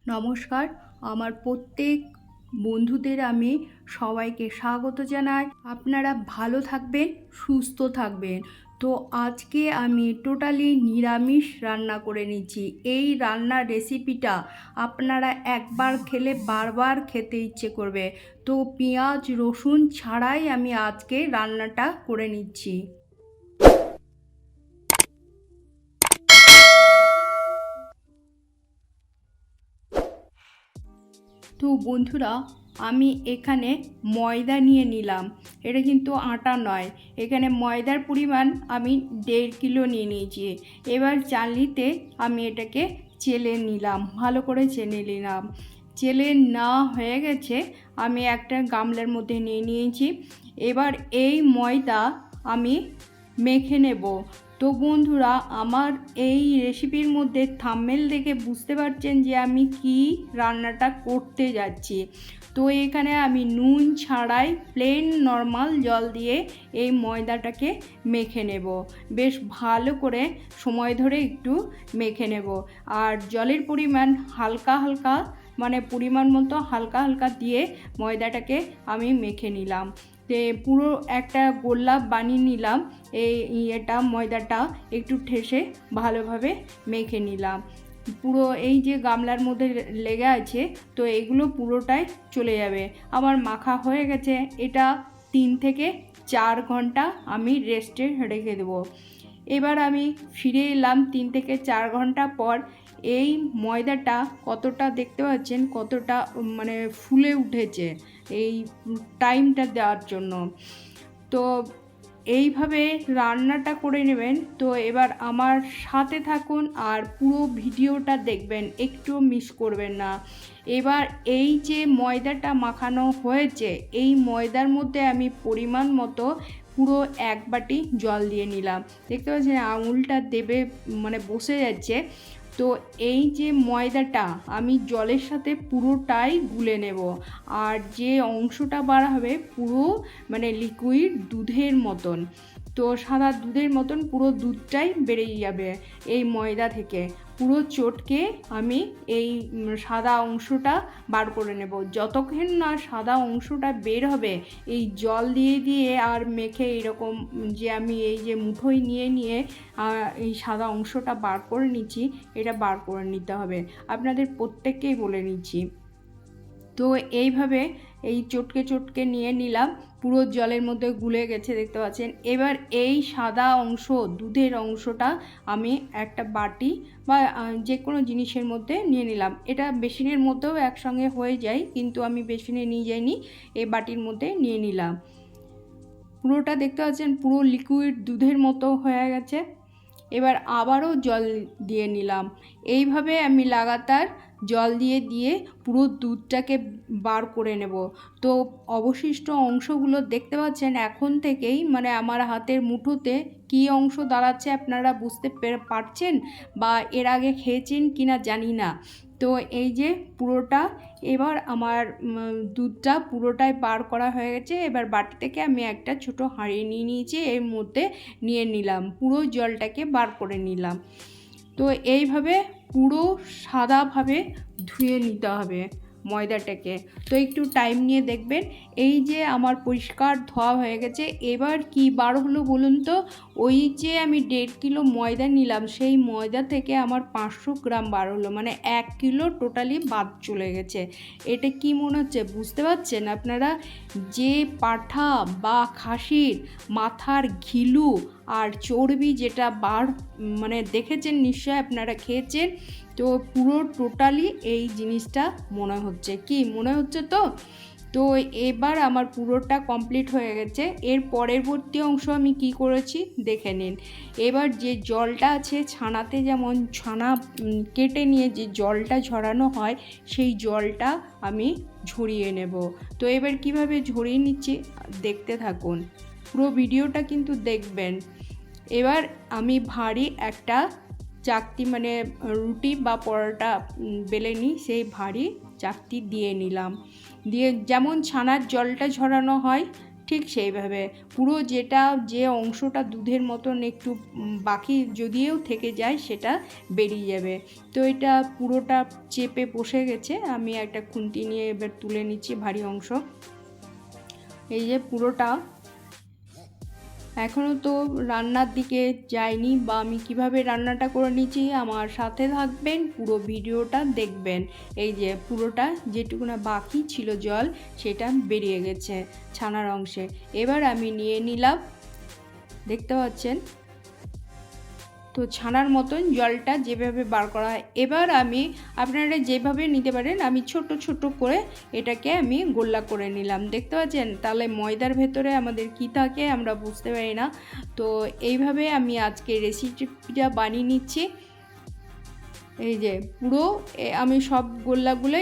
নমস্কার, আমার প্রত্যেক বন্ধুদের আমি সবাইকে স্বাগত জানাই। আপনারা ভালো থাকবেন, সুস্থ থাকবেন। তো আজকে আমি টোটালি নিরামিষ রান্না করে নিচ্ছি। এই রান্নার রেসিপিটা আপনারা একবার খেলে বারবার খেতে ইচ্ছে করবে। তো পেঁয়াজ রসুন ছাড়াই আমি আজকে রান্নাটা করে নিচ্ছি। তো বন্ধুরা, আমি এখানে ময়দা নিয়ে নিলাম। এটা কিন্তু আটা নয়, এখানে ময়দার পরিমাণ আমি 1.5 কিলো নিয়ে নিয়েছি। এবার চালনিতে আমি এটাকে চেলে নিলাম, ভালো করে চেলে নিলাম। চেলে না হয়ে গেছে, আমি একটা গামলার মধ্যে নিয়ে নিয়েছি। এবার এই ময়দা আমি মেখে নেব। তো বন্ধুরা, আমার এই রেসিপির মধ্যে থাম্বনেল দেখে বুঝতে পারছেন যে আমি কি রান্নাটা করতে যাচ্ছি। তো এখানে আমি নুন ছাড়াই প্লেন নর্মাল জল দিয়ে এই ময়দাটাকে মেখে নেব। বেশ ভালো করে সময় ধরে একটু মেখে নেব। আর জলের পরিমাণ হালকা হালকা, মানে পরিমাণ মতো হালকা হালকা দিয়ে ময়দাটাকে আমি মেখে নিলাম। পুরো একটা গোলা বানিয়ে নিলাম। এটা ময়দাটা একটু ঠেসে ভালোভাবে মেখে নিলাম। পুরো এই যে গামলার মধ্যে লেগে আছে, তো এগুলো পুরোটাই চলে যাবে। আমার মাখা হয়ে গেছে। এটা 3 থেকে 4 ঘন্টা আমি রেস্টে রেখে দেবো। এবার আমি ফিরে এলাম 3 থেকে 4 ঘন্টা পর। এই ময়দাটা কতটা দেখতে পাচ্ছেন, কতটা মানে ফুলে উঠেছে এই টাইমটা দেওয়ার জন্য। তো এইভাবে রান্নাটা করে নেবেন। তো এবার আমার সাথে থাকুন আর পুরো ভিডিওটা দেখবেন, একটু মিস করবেন না। এবার এই যে ময়দাটা মাখানো হয়েছে, এই ময়দার মধ্যে আমি পরিমাণ মতো পুরো 1 বাটি জল দিয়ে নিলাম। দেখতে পাচ্ছেন আঙুলটা দেবে মানে বসে যাচ্ছে। তো এই যে ময়দাটা আমি জলের সাথে পুরোটাই গুলে নেব। আর যে অংশটা বার হবে পুরো মানে লিকুইড দুধের মতন। তো সাদা দুধের মতন পুরো দুধটাই বেরিয়ে যাবে এই ময়দা থেকে। পুরো চটকে আমি এই সাদা অংশটা বার করে নেব। যতক্ষণ না সাদা অংশটা বের হবে, এই জল দিয়ে দিয়ে আর মেখে এরকম যে আমি এই যে মুঠোয় নিয়ে নিয়ে এই সাদা অংশটা বার করে নিচ্ছি, এটা বার করে নিতে হবে। আপনাদের প্রত্যেককেই বলে নিচ্ছি। তো এইভাবে এই চটকে চটকে নিয়ে নিলাম। পুরো জলের মধ্যে গুলে গেছে, দেখতে পাচ্ছেন। এবার এই সাদা অংশ, দুধের অংশটা আমি একটা বাটি বা যে কোনো জিনিসের মধ্যে নিয়ে নিলাম। এটা বেসিনের মধ্যেও একসঙ্গে হয়ে যায়, কিন্তু আমি বেসিনে নিয়ে যাইনি, এই বাটির মধ্যে নিয়ে নিলাম। পুরোটা দেখতে পাচ্ছেন পুরো লিকুইড দুধের মতো হয়ে গেছে। এবার আবারও জল দিয়ে নিলাম। এইভাবে আমি লাগাতার জল দিয়ে দিয়ে পুরো দুধটাকে বার করে নেব। তো অবশিষ্ট অংশগুলো দেখতে পাচ্ছেন এখন থেকেই, মানে আমার হাতের মুঠোতে কী অংশ দাঁড়াচ্ছে আপনারা বুঝতে পারছেন, বা এর আগে খেয়েছেন কিনা জানি না। তো এই যে পুরোটা, এবার আমার দুধটা পুরোটাই বার করা হয়ে গেছে। এবার বাটি থেকে আমি একটা ছোট হাঁড়ি নিয়ে নিয়েছি, এর মধ্যে নিয়ে নিলাম, পুরো জলটাকে বার করে নিলাম। তো এইভাবে পুরো সাদাভাবে ধুয়ে নিতে হবে ময়দাটাকে। তো একটু টাইম নিয়ে দেখবেন। এই যে আমার পরিষ্কার ধোয়া হয়ে গেছে। এবার কি বার হলো বলুন তো? ওই যে আমি 1.5 কিলো ময়দা নিলাম, সেই ময়দা থেকে আমার 500 গ্রাম বার হলো, মানে 1 কিলো টোটালি বাদ চলে গেছে। এটা কি মনে হচ্ছে বুঝতে পারছেন আপনারা? যে পাঠা বা খাসির মাথার ঘিলু আর চর্বি যেটা বার, মানে দেখেছেন নিশ্চয়, আপনারা খেয়েছেন। তো পুরো টোটালি এই জিনিসটা মনে হচ্ছে, কি মনে হচ্ছে? তো এবার আমার পুরোটা কমপ্লিট হয়ে গেছে। এর পরবর্তী অংশ আমি কি করেছি দেখে নিন। এবার যে জলটা আছে ছানাতে, যেমন ছানা কেটে নিয়ে যে জলটা ঝরানো হয়, সেই জলটা আমি ঝরিয়ে নেব। তো এবার কিভাবে ঝরিয়ে নিচ্ছি দেখতে থাকুন, পুরো ভিডিওটা কিন্তু দেখবেন। এবার আমি ভারী একটা চাকতি, মানে রুটি বা পরোটা বেলে নিই, সেই ভারী চাকতি দিয়ে নিলাম। দিয়ে যেমন ছানার জলটা ঝরানো হয় ঠিক সেইভাবে পুরো যে অংশটা দুধের মতন একটু বাকি যদিও থেকে যায় সেটা বেরিয়ে যাবে। তো এটা পুরোটা চেপে বসে গেছে, আমি একটা খুন্তি নিয়ে এবার তুলে নিচ্ছি ভারী অংশ। এই যে পুরোটা এখনও তো রান্নার দিকে যায়নি, বা আমি কিভাবে রান্নাটা করে নিচ্ছি আমার সাথে থাকবেন, পুরো ভিডিওটা দেখবেন। এই যে পুরোটা যেটুকু না বাকি ছিল জল সেটা বেরিয়ে গেছে ছানার অংশে। এবার আমি নিয়ে নিলাম, দেখতে পাচ্ছেন তো ছানার মতন জলটা যেভাবে বার করা হয়। এবার আমি আপনারা যেভাবে নিতে পারেন, আমি ছোট ছোট করে এটাকে আমি গোল্লা করে নিলাম, দেখতে পাচ্ছেন। তাহলে ময়দার ভেতরে আমাদের কি থাকে আমরা বুঝতে পারি না। তো এইভাবে আমি আজকে রেসিপিটা বানিয়ে নিচ্ছি। এই যে পুরো আমি সব গোল্লাগুলো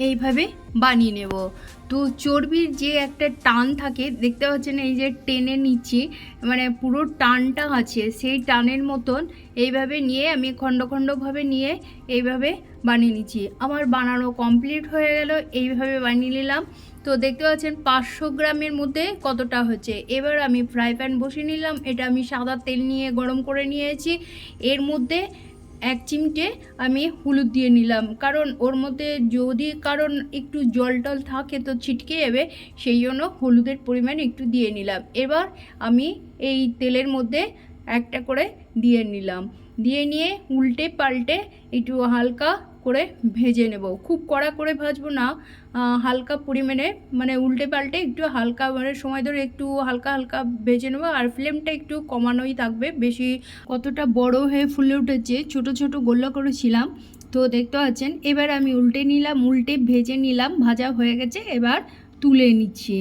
এইভাবে বানিয়ে নেব। তো চর্বির যে একটা টান থাকে দেখতে পাচ্ছেন, এই যে টেনে নিচ্ছি, মানে পুরো টানটা আছে সেই টানের মতন এইভাবে নিয়ে আমি খণ্ড খণ্ডভাবে নিয়ে এইভাবে বানিয়ে নিচ্ছি। আমার বানানো কমপ্লিট হয়ে গেল, এইভাবে বানিয়ে নিলাম। তো দেখতে পাচ্ছেন 500 গ্রামের মধ্যে কতটা হচ্ছে। এবার আমি ফ্রাই প্যান বসিয়ে নিলাম, এটা আমি সাদা তেল নিয়ে গরম করে নিয়েছি। এর মধ্যে 1 চিমটে আমি হলুদ দিয়ে নিলাম, কারণ ওর মধ্যে যদি কারণ একটু জল টল থাকে তো ছিটকে যাবে, সেই জন্য হলুদের পরিমাণ একটু দিয়ে নিলাম। এবার আমি এই তেলের মধ্যে একটা করে দিয়ে নিলাম, দিয়ে নিয়ে উল্টে পাল্টে একটু হালকা করে ভেজে নেব। খুব কড়া করে ভাজবো না, হালকা পরিমাণে, মানে উল্টে পাল্টে একটু হালকা মানে সময় ধরে একটু হালকা হালকা ভেজে নেবো। আর ফ্লেমটা একটু কমানোই থাকবে, বেশি কতটা বড় হয়ে ফুলে উঠেছে, ছোট ছোট গোল্লা করেছিলাম তো দেখতে পাচ্ছেন। এবার আমি উল্টে নিলাম, উল্টে ভেজে নিলাম, ভাজা হয়ে গেছে। এবার তুলে নিচ্ছি।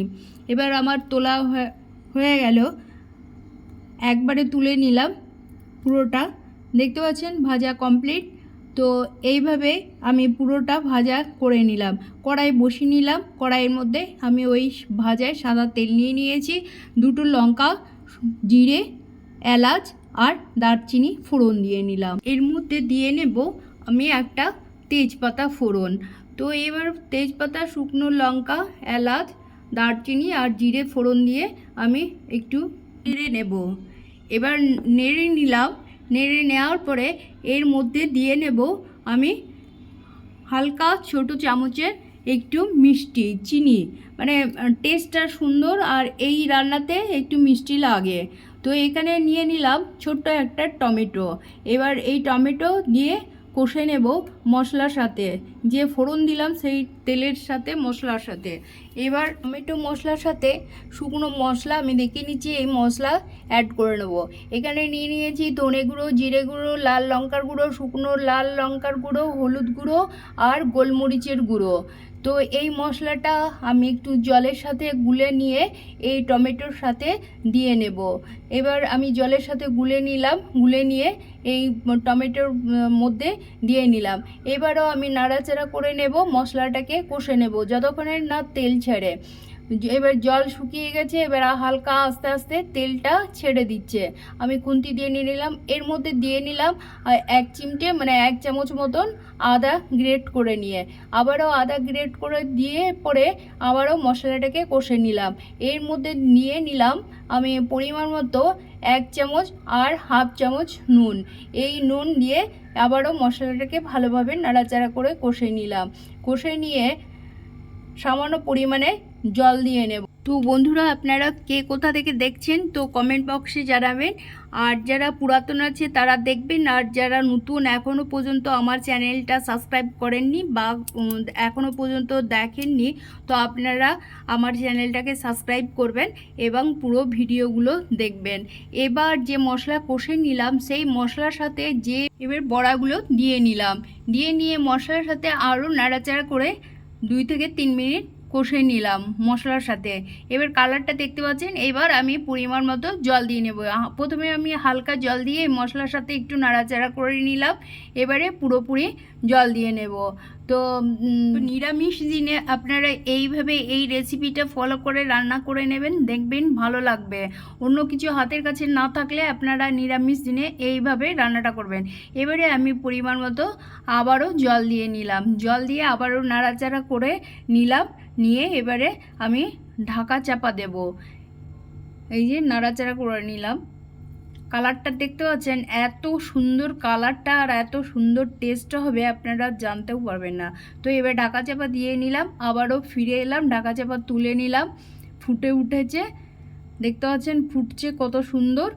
এবার আমার তোলা হয়ে গেল, একবারে তুলে নিলাম পুরোটা, দেখতে পাচ্ছেন ভাজা কমপ্লিট। তো এইভাবে আমি পুরোটা ভাজা করে নিলাম, কড়াই বসিয়ে নিলাম। কড়াইয়ের মধ্যে আমি ওই ভাজায় সাদা তেল নিয়ে নিয়েছি, 2টো লঙ্কা, জিরে, এলাচ আর দারচিনি ফোড়ন দিয়ে নিলাম। এর মধ্যে দিয়ে নেব আমি একটা তেজপাতা ফোড়ন। তো এবার তেজপাতা, শুকনো লঙ্কা, এলাচ, দারচিনি আর জিরে ফোড়ন দিয়ে আমি একটু নেড়ে নেব। এবার নেড়ে নিলাম, নেড়ে নেওয়ার পরে এর মধ্যে দিয়ে নেব আমি হালকা ছোট চামচের একটু মিষ্টি, চিনি, মানে টেস্টটা সুন্দর আর এই রান্নাতে একটু মিষ্টি লাগে। তো এখানে নিয়ে নিলাম ছোট্ট একটা টমেটো। এবার এই টমেটো দিয়ে কষে নেব মশলার সাথে, যে ফোড়ন দিলাম সেই তেলের সাথে মশলার সাথে। এবার টমেটো মশলার সাথে শুকনো মশলা আমি দেখে নিচ্ছি, এই মশলা অ্যাড করে নেব। এখানে নিয়ে নিয়েছি ধনে গুঁড়ো, জিরে গুঁড়ো, লাল লঙ্কার গুঁড়ো, শুকনো লাল লঙ্কার গুঁড়ো, হলুদ গুঁড়ো আর গোলমরিচের গুঁড়ো। তো এই মশলাটা আমি একটু জলের সাথে গুলে নিয়ে এই টমেটোর সাথে দিয়ে নেব। এবার আমি জলের সাথে গুলে নিলাম, গুলে নিয়ে এই টমেটোর মধ্যে দিয়ে নিলাম। এবারও আমি নাড়াচাড়া করে নেব, মশলাটাকে কষে নেব যতক্ষণে না তেল ছেড়ে। এবার জল শুকিয়ে গেছে, এবার হালকা আস্তে আস্তে তেলটা ছেড়ে দিচ্ছে। আমি খুন্তি দিয়ে নিয়ে নিলাম, এর মধ্যে দিয়ে নিলাম 1 চিমটে মানে 1 চামচ মতন আদা গ্রেট করে নিয়ে, আবারও আদা গ্রেট করে দিয়ে পরে আবারও মশলাটাকে কষে নিলাম। এর মধ্যে নিয়ে নিলাম আমি পরিমাণ মতো 1 চামচ আর 1/2 চামচ নুন। এই নুন দিয়ে আবারও মশলাটাকে ভালোভাবে নাড়াচাড়া করে কষে নিলাম। কষে নিয়ে সামান্য পরিমাণে জল দিয়ে নেব। তো বন্ধুরা, আপনারা কে কোথা থেকে দেখছেন তো কমেন্ট বক্সে জানাবেন। আর যারা পুরাতন আছে তারা দেখবেন, আর যারা নতুন এখনও পর্যন্ত আমার চ্যানেলটা সাবস্ক্রাইব করেননি বা এখনও পর্যন্ত দেখেননি, তো আপনারা আমার চ্যানেলটাকে সাবস্ক্রাইব করবেন এবং পুরো ভিডিওগুলো দেখবেন। এবার যে মশলা কষে নিলাম সেই মশলার সাথে এবার বড়াগুলো দিয়ে নিলাম, দিয়ে নিয়ে মশলার সাথে আরও নাড়াচাড়া করে 2 থেকে 3 মিনিট কষে নিলাম মশলার সাথে। এবার কালারটা দেখতে পাচ্ছেন। এবার আমি পরিমাণ মতো জল দিয়ে নেব। প্রথমে আমি হালকা জল দিয়ে মশলার সাথে একটু নাড়াচাড়া করে নিলাম, এবারে পুরোপুরি জল দিয়ে নেব। তো নিরামিষ দিনে আপনারা এইভাবে এই রেসিপিটা ফলো করে রান্না করে নেবেন, দেখবেন ভালো লাগবে। অন্য কিছু হাতের কাছে না থাকলে আপনারা নিরামিষ দিনে এইভাবে রান্নাটা করবেন। এবারে আমি পরিমাণ মতো আবারও জল দিয়ে নিলাম, জল দিয়ে আবারও নাড়াচাড়া করে নিলাম, নিয়ে এবারে আমি ঢাকা চাপা দেব। এই যে নাড়াচাড়া করে নিলাম। কালারটা দেখতে পাচ্ছেন, এত সুন্দর কালারটা আর এত সুন্দর টেস্টটা হবে আপনারা জানতেও পারবেন না। তো এবার ঢাকা চাপা দিয়ে নিলাম, আবারও ফিরে এলাম, ঢাকা চাপা তুলে নিলাম। ফুটে উঠেছে, দেখতে পাচ্ছেন ফুটছে কত সুন্দর।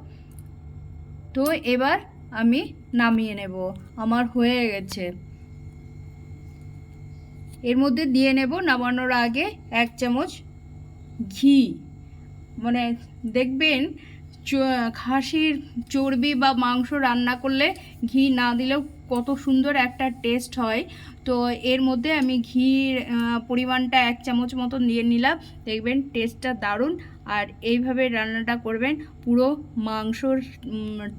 তো এবার আমি নামিয়ে নেব, আমার হয়ে গেছে। এর মধ্যে দিয়ে নেব নামানোর আগে 1 চামচ ঘি। মানে দেখবেন খাসির চর্বি বা মাংস রান্না করলে ঘি না দিলেও কত সুন্দর একটা টেস্ট হয়। তো এর মধ্যে আমি ঘির পরিমাণটা 1 চামচ মতন দিয়ে নিলাম। দেখবেন টেস্টটা দারুণ। আর এইভাবে রান্নাটা করবেন, পুরো মাংসর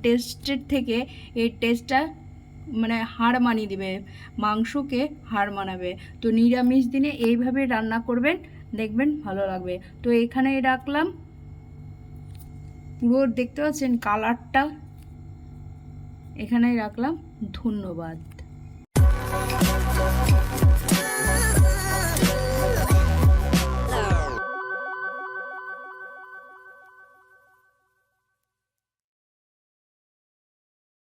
টেস্টের থেকে এই টেস্টটা মানে হার মানিয়ে দেবে, মাংসকে হার মানাবে। তো নিরামিষ দিনে এইভাবে রান্না করবেন, দেখবেন ভালো লাগবে। তো এখানেই রাখলাম, পুরো দেখতে পাচ্ছেন কালারটা, এখানেই রাখলাম। ধন্যবাদ।